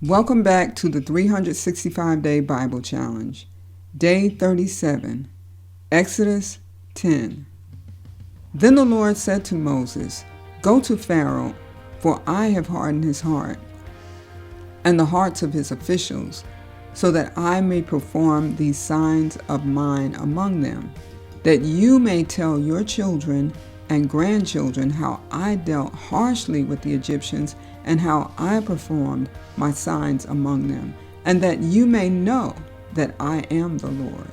Welcome back to the 365-Day Bible Challenge, Day 37, Exodus 10. Then the Lord said to Moses, "Go to Pharaoh, for I have hardened his heart and the hearts of his officials, so that I may perform these signs of mine among them, that you may tell your children and grandchildren how I dealt harshly with the Egyptians and how I performed my signs among them, and that you may know that I am the Lord."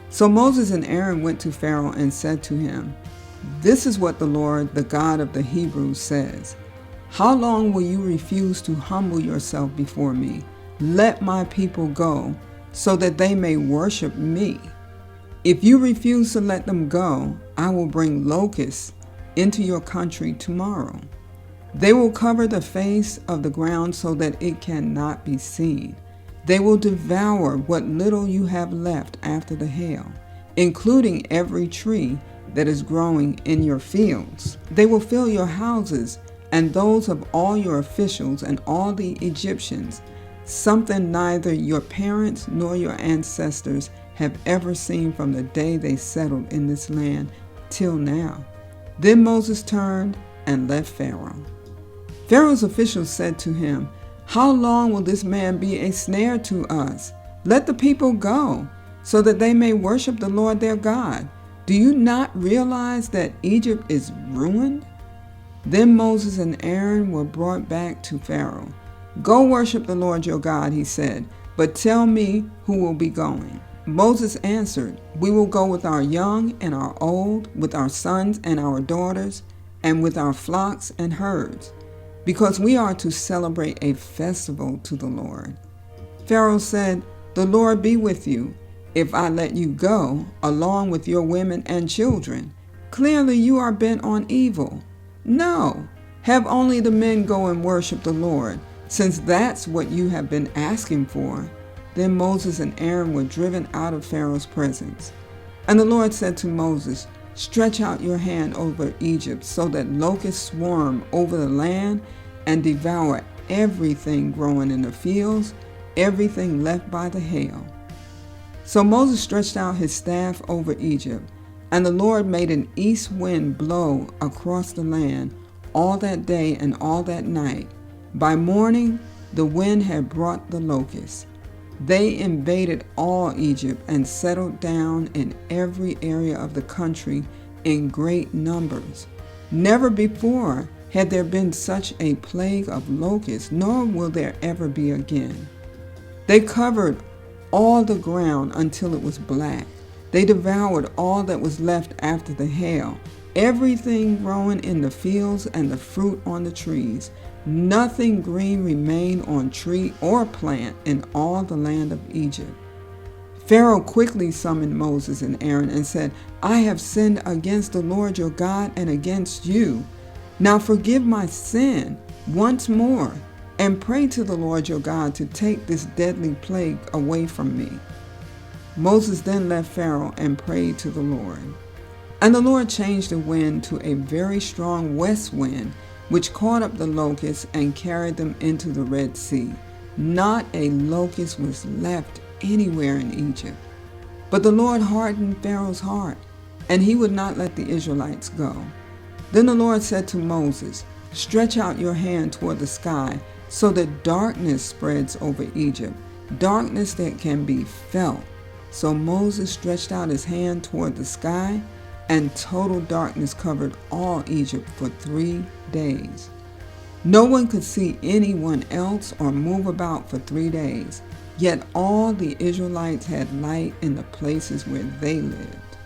So Moses and Aaron went to Pharaoh and said to him, "This is what the Lord, the God of the Hebrews, says. How long will you refuse to humble yourself before me? Let my people go, so that they may worship me. If you refuse to let them go, I will bring locusts into your country tomorrow. They will cover the face of the ground so that it cannot be seen. They will devour what little you have left after the hail, including every tree that is growing in your fields. They will fill your houses and those of all your officials and all the Egyptians, something neither your parents nor your ancestors have ever seen from the day they settled in this land till now." Then Moses turned and left Pharaoh. Pharaoh's officials said to him, "How long will this man be a snare to us? Let the people go, so that they may worship the Lord their God. Do you not realize that Egypt is ruined?" Then Moses and Aaron were brought back to Pharaoh. "Go worship the Lord your God," he said, "but tell me who will be going." Moses answered, "We will go with our young and our old, with our sons and our daughters, and with our flocks and herds, because we are to celebrate a festival to the Lord." Pharaoh said, "The Lord be with you, if I let you go, along with your women and children. Clearly you are bent on evil. No, have only the men go and worship the Lord, since that's what you have been asking for." Then Moses and Aaron were driven out of Pharaoh's presence. And the Lord said to Moses, "Stretch out your hand over Egypt, so that locusts swarm over the land and devour everything growing in the fields, everything left by the hail." So Moses stretched out his staff over Egypt, and the Lord made an east wind blow across the land all that day and all that night. By morning, the wind had brought the locusts. They invaded all Egypt and settled down in every area of the country in great numbers. Never before had there been such a plague of locusts, nor will there ever be again. They covered all the ground until it was black. They devoured all that was left after the hail, everything growing in the fields and the fruit on the trees. Nothing green remained on tree or plant in all the land of Egypt. Pharaoh quickly summoned Moses and Aaron and said, "I have sinned against the Lord your God and against you. Now forgive my sin once more, and pray to the Lord your God to take this deadly plague away from me." Moses then left Pharaoh and prayed to the Lord. And the Lord changed the wind to a very strong west wind, which caught up the locusts and carried them into the Red Sea. Not a locust was left anywhere in Egypt. But the Lord hardened Pharaoh's heart, and he would not let the Israelites go. Then the Lord said to Moses, "Stretch out your hand toward the sky, so that darkness spreads over Egypt, darkness that can be felt." So Moses stretched out his hand toward the sky, and total darkness covered all Egypt for 3 days. No one could see anyone else or move about for 3 days, yet all the Israelites had light in the places where they lived.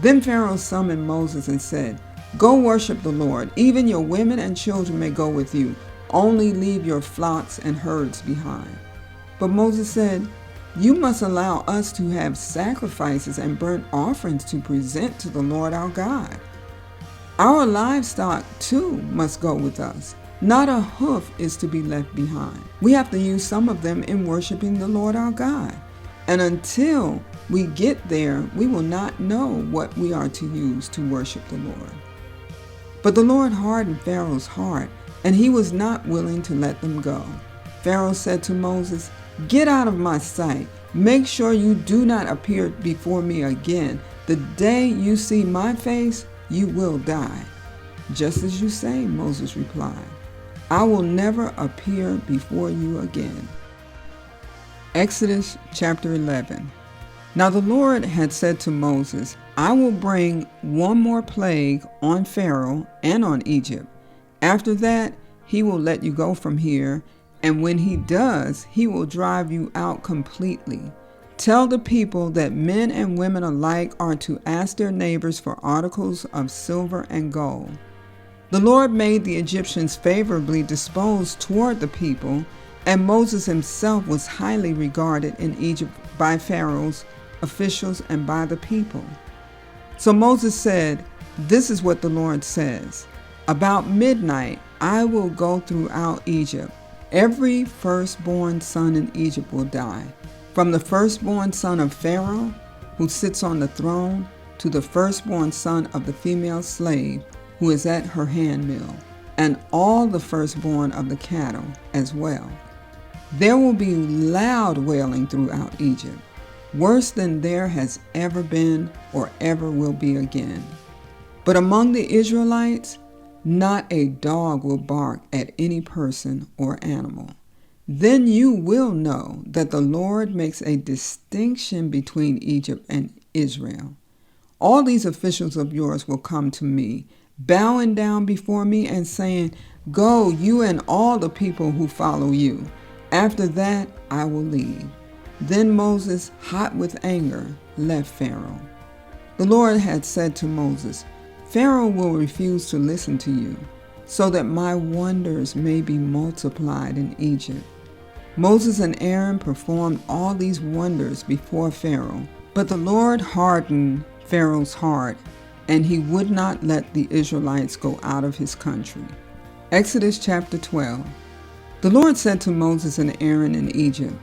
Then Pharaoh summoned Moses and said, "Go worship the Lord. Even your women and children may go with you. Only leave your flocks and herds behind." But Moses said, "You must allow us to have sacrifices and burnt offerings to present to the Lord our God. Our livestock too must go with us. Not a hoof is to be left behind. We have to use some of them in worshiping the Lord our God. And until we get there, we will not know what we are to use to worship the Lord." But the Lord hardened Pharaoh's heart, and he was not willing to let them go. Pharaoh said to Moses, "Get out of my sight. Make sure you do not appear before me again. The day you see my face, you will die." "Just as you say," Moses replied. "I will never appear before you again." Exodus chapter 11. Now the Lord had said to Moses, "I will bring one more plague on Pharaoh and on Egypt. After that, he will let you go from here, and when he does, he will drive you out completely. Tell the people that men and women alike are to ask their neighbors for articles of silver and gold." The Lord made the Egyptians favorably disposed toward the people, and Moses himself was highly regarded in Egypt by Pharaoh's officials and by the people. So Moses said, "This is what the Lord says. About midnight I will go throughout Egypt. Every firstborn son in Egypt will die, from the firstborn son of Pharaoh, who sits on the throne, to the firstborn son of the female slave who is at her handmill, and all the firstborn of the cattle as well. There will be loud wailing throughout Egypt, worse than there has ever been or ever will be again. But among the Israelites, not a dog will bark at any person or animal. Then you will know that the Lord makes a distinction between Egypt and Israel. All these officials of yours will come to me, bowing down before me and saying, 'Go, you and all the people who follow you.' After that, I will leave." Then Moses, hot with anger, left Pharaoh. The Lord had said to Moses, "Pharaoh will refuse to listen to you, so that my wonders may be multiplied in Egypt." Moses and Aaron performed all these wonders before Pharaoh, but the Lord hardened Pharaoh's heart, and he would not let the Israelites go out of his country. Exodus chapter 12. The Lord said to Moses and Aaron in Egypt,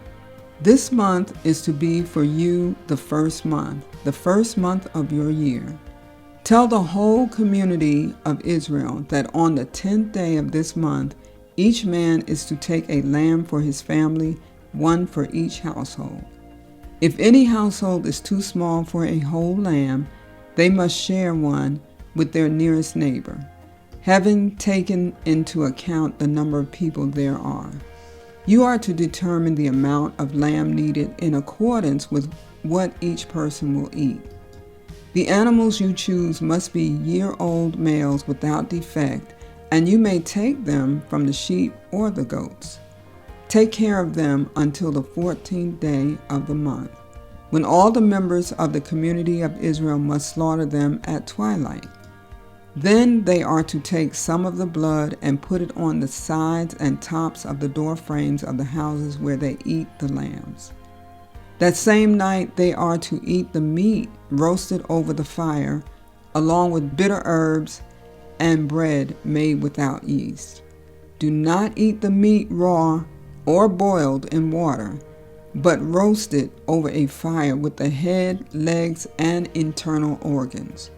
"This month is to be for you the first month of your year. Tell the whole community of Israel that on the 10th day of this month, each man is to take a lamb for his family, one for each household. If any household is too small for a whole lamb, they must share one with their nearest neighbor, having taken into account the number of people there are. You are to determine the amount of lamb needed in accordance with what each person will eat. The animals you choose must be year-old males without defect, and you may take them from the sheep or the goats. Take care of them until the 14th day of the month, when all the members of the community of Israel must slaughter them at twilight. Then they are to take some of the blood and put it on the sides and tops of the door frames of the houses where they eat the lambs. That same night they are to eat the meat roasted over the fire, along with bitter herbs and bread made without yeast. Do not eat the meat raw or boiled in water, but roast it over a fire with the head, legs, and internal organs.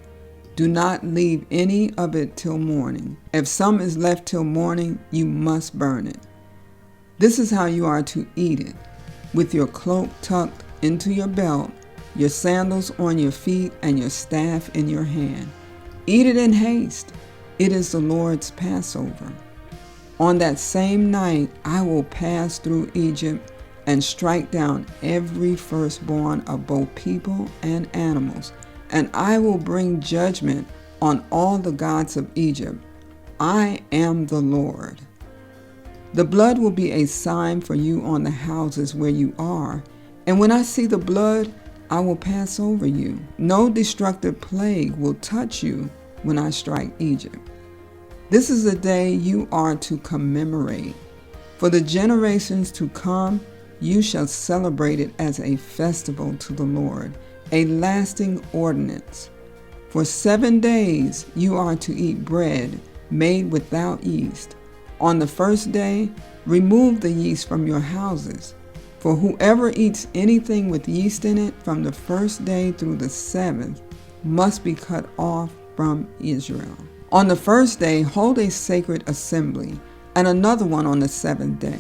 Do not leave any of it till morning. If some is left till morning, you must burn it. This is how you are to eat it, with your cloak tucked into your belt, your sandals on your feet, and your staff in your hand. Eat it in haste. It is the Lord's Passover. On that same night I will pass through Egypt and strike down every firstborn of both people and animals, and I will bring judgment on all the gods of Egypt. I am the Lord. The blood will be a sign for you on the houses where you are, and when I see the blood, I will pass over you. No destructive plague will touch you when I strike Egypt. This is the day you are to commemorate. For the generations to come, you shall celebrate it as a festival to the Lord, a lasting ordinance. For 7 days you are to eat bread made without yeast. On the first day, remove the yeast from your houses. For whoever eats anything with yeast in it from the first day through the 7th must be cut off from Israel. On the first day, hold a sacred assembly. and another one on the seventh day.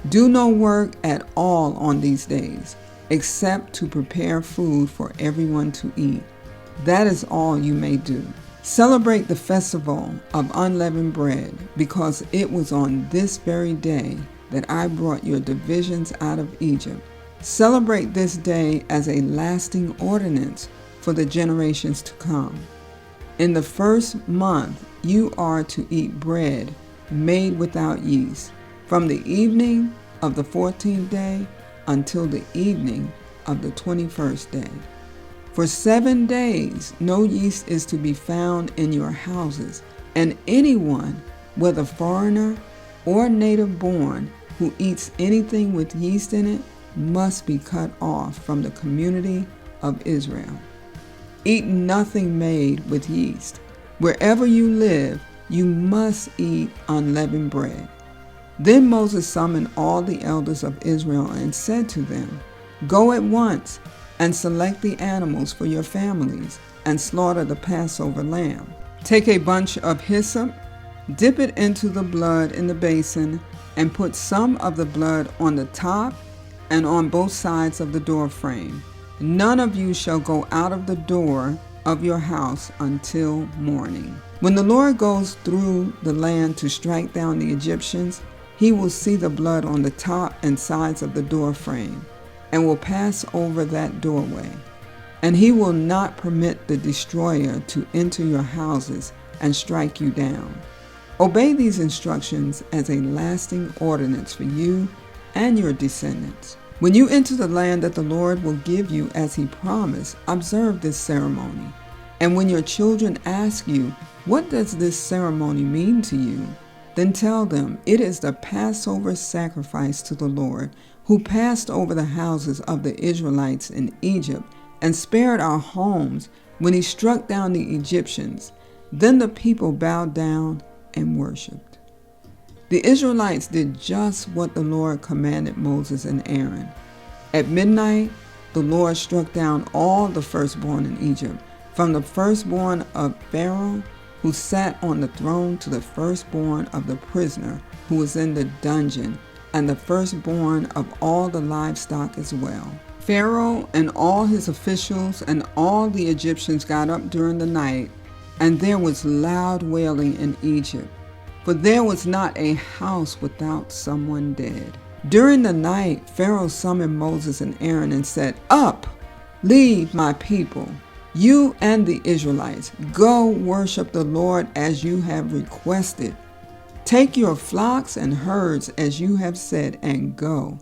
Do no work at all on these days, except to prepare food for everyone to eat. That is all you may do. Celebrate the festival of unleavened bread, because it was on this very day that I brought your divisions out of Egypt. Celebrate this day as a lasting ordinance for the generations to come. In the first month you are to eat bread made without yeast, from the evening of the 14th day until the evening of the 21st day. For 7 days no yeast is to be found in your houses, and anyone, whether foreigner or native born, who eats anything with yeast in it must be cut off from the community of Israel. Eat nothing made with yeast. Wherever you live, you must eat unleavened bread. Then Moses summoned all the elders of Israel and said to them, Go at once and select the animals for your families and slaughter the Passover lamb. Take a bunch of hyssop, dip it into the blood in the basin, and put some of the blood on the top and on both sides of the door frame. None of you shall go out of the door of your house until morning. When the Lord goes through the land to strike down the Egyptians, he will see the blood on the top and sides of the door frame, and will pass over that doorway. And he will not permit the destroyer to enter your houses and strike you down. Obey these instructions as a lasting ordinance for you and your descendants. When you enter the land that the Lord will give you as he promised, observe this ceremony. And when your children ask you, What does this ceremony mean to you? Then tell them, It is the Passover sacrifice to the Lord, who passed over the houses of the Israelites in Egypt and spared our homes when he struck down the Egyptians. Then the people bowed down and worshipped. The Israelites did just what the Lord commanded Moses and Aaron. At midnight, the Lord struck down all the firstborn in Egypt, from the firstborn of Pharaoh, who sat on the throne, to the firstborn of the prisoner who was in the dungeon, and the firstborn of all the livestock as well. Pharaoh and all his officials and all the Egyptians got up during the night, and there was loud wailing in Egypt, for there was not a house without someone dead. During the night, Pharaoh summoned Moses and Aaron and said, Up, lead my people, you and the Israelites. Go worship the Lord as you have requested. Take your flocks and herds as you have said, and go,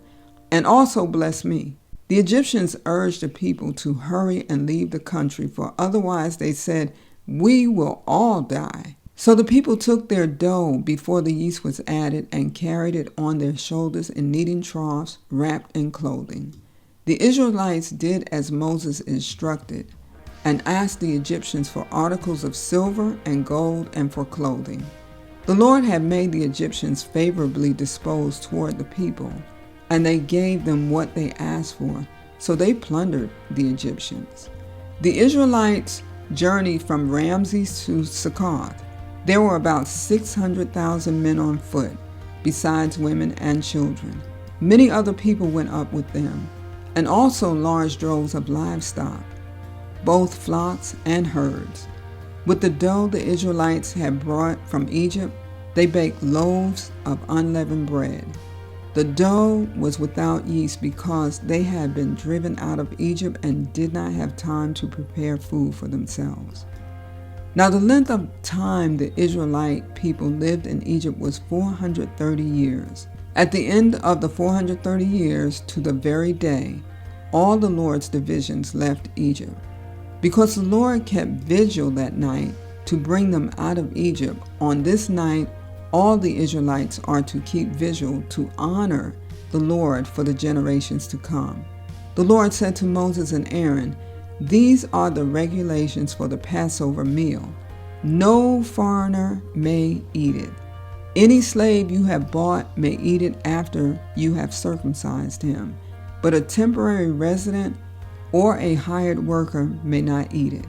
and also bless me. The Egyptians urged the people to hurry and leave the country, for otherwise, they said, we will all die. So the people took their dough before the yeast was added and carried it on their shoulders in kneading troughs wrapped in clothing. The Israelites did as Moses instructed and asked the Egyptians for articles of silver and gold and for clothing. The Lord had made the Egyptians favorably disposed toward the people, and they gave them what they asked for, so they plundered the Egyptians. The Israelites journeyed from Ramses to Succoth. There were about 600,000 men on foot, besides women and children. Many other people went up with them, and also large droves of livestock, both flocks and herds. With the dough the Israelites had brought from Egypt, they baked loaves of unleavened bread. The dough was without yeast because they had been driven out of Egypt and did not have time to prepare food for themselves. Now the length of time the Israelite people lived in Egypt was 430 years. At the end of the 430 years, to the very day, all the Lord's divisions left Egypt. Because the Lord kept vigil that night to bring them out of Egypt, on this night all the Israelites are to keep vigil to honor the Lord for the generations to come. The Lord said to Moses and Aaron, These are the regulations for the Passover meal. No foreigner may eat it. Any slave you have bought may eat it after you have circumcised him, but a temporary resident or a hired worker may not eat it.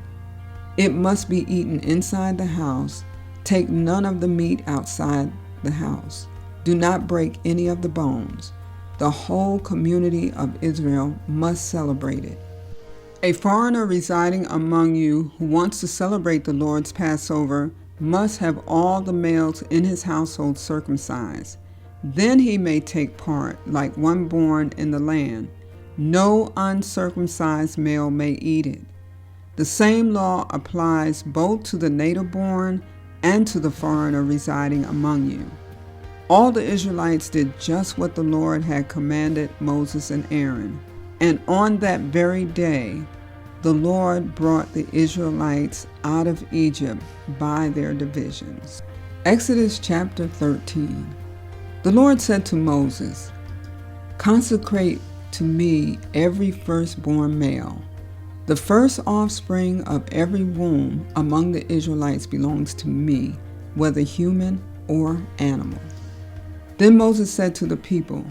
It must be eaten inside the house. Take none of the meat outside the house. Do not break any of the bones. The whole community of Israel must celebrate it. A foreigner residing among you who wants to celebrate the Lord's Passover must have all the males in his household circumcised. Then he may take part like one born in the land. No uncircumcised male may eat it. The same law applies both to the native-born and to the foreigner residing among you. All the Israelites did just what the Lord had commanded Moses and Aaron. And on that very day, the Lord brought the Israelites out of Egypt by their divisions. Exodus chapter 13. The Lord said to Moses, "Consecrate to me every firstborn male. The first offspring of every womb among the Israelites belongs to me, whether human or animal." Then Moses said to the people,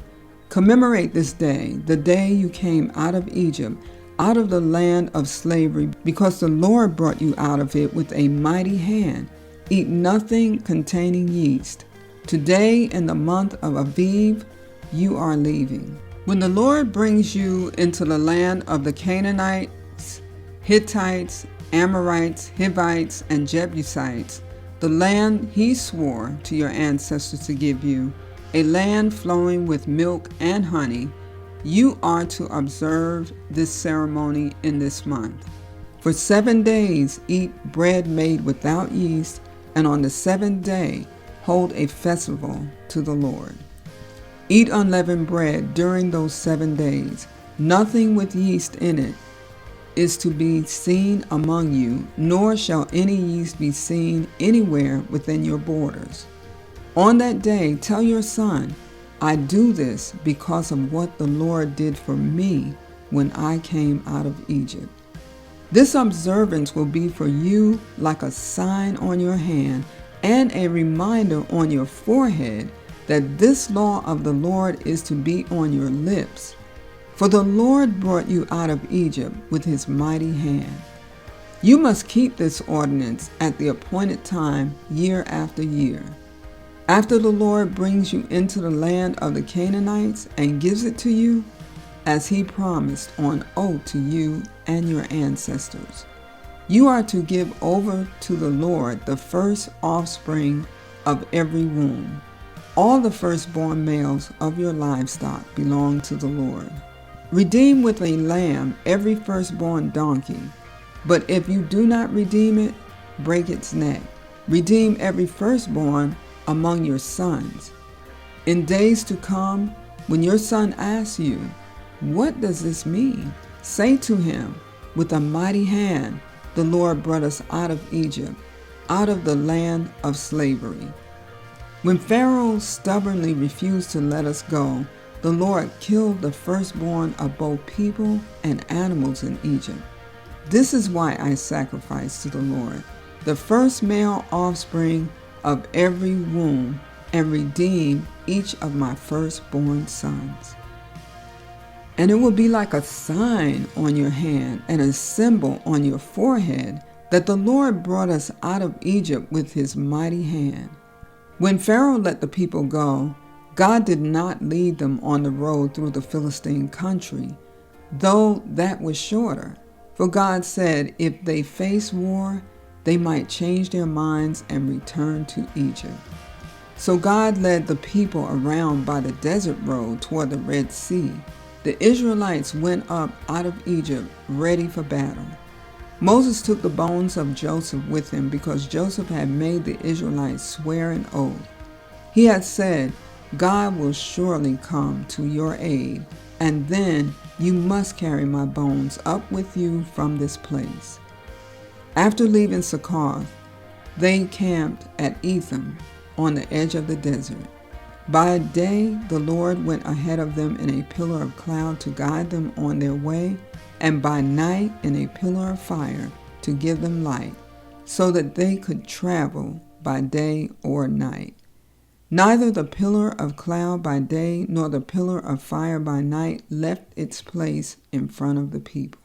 "Commemorate this day, the day you came out of Egypt, out of the land of slavery, because the Lord brought you out of it with a mighty hand. Eat nothing containing yeast. Today in the month of Aviv, you are leaving. When the Lord brings you into the land of the Canaanites, Hittites, Amorites, Hivites, and Jebusites, the land he swore to your ancestors to give you, a land flowing with milk and honey, you are to observe this ceremony in this month. For 7 days eat bread made without yeast, and on the 7th day hold a festival to the Lord. Eat unleavened bread during those 7 days. Nothing with yeast in it is to be seen among you, nor shall any yeast be seen anywhere within your borders. On that day, tell your son, I do this because of what the Lord did for me when I came out of Egypt. This observance will be for you like a sign on your hand and a reminder on your forehead that this law of the Lord is to be on your lips. For the Lord brought you out of Egypt with his mighty hand. You must keep this ordinance at the appointed time year after year. After the Lord brings you into the land of the Canaanites and gives it to you, as he promised on oath to you and your ancestors, you are to give over to the Lord the first offspring of every womb. All the firstborn males of your livestock belong to the Lord. Redeem with a lamb every firstborn donkey, but if you do not redeem it, break its neck. Redeem every firstborn among your sons. In days to come, when your son asks you, what does this mean? Say to him, with a mighty hand, the Lord brought us out of Egypt, out of the land of slavery. When Pharaoh stubbornly refused to let us go, the Lord killed the firstborn of both people and animals in Egypt. This is why I sacrifice to the Lord the first male offspring of every womb and redeem each of my firstborn sons. And it will be like a sign on your hand and a symbol on your forehead that the Lord brought us out of Egypt with his mighty hand. When Pharaoh let the people go, God did not lead them on the road through the Philistine country, though that was shorter. For God said if they face war, they might change their minds and return to Egypt. So God led the people around by the desert road toward the Red Sea. The Israelites went up out of Egypt ready for battle. Moses took the bones of Joseph with him because Joseph had made the Israelites swear an oath. He had said, God will surely come to your aid, and then you must carry my bones up with you from this place. After leaving Succoth, they camped at Etham on the edge of the desert. By day, the Lord went ahead of them in a pillar of cloud to guide them on their way, and by night in a pillar of fire to give them light, so that they could travel by day or night. Neither the pillar of cloud by day nor the pillar of fire by night left its place in front of the people.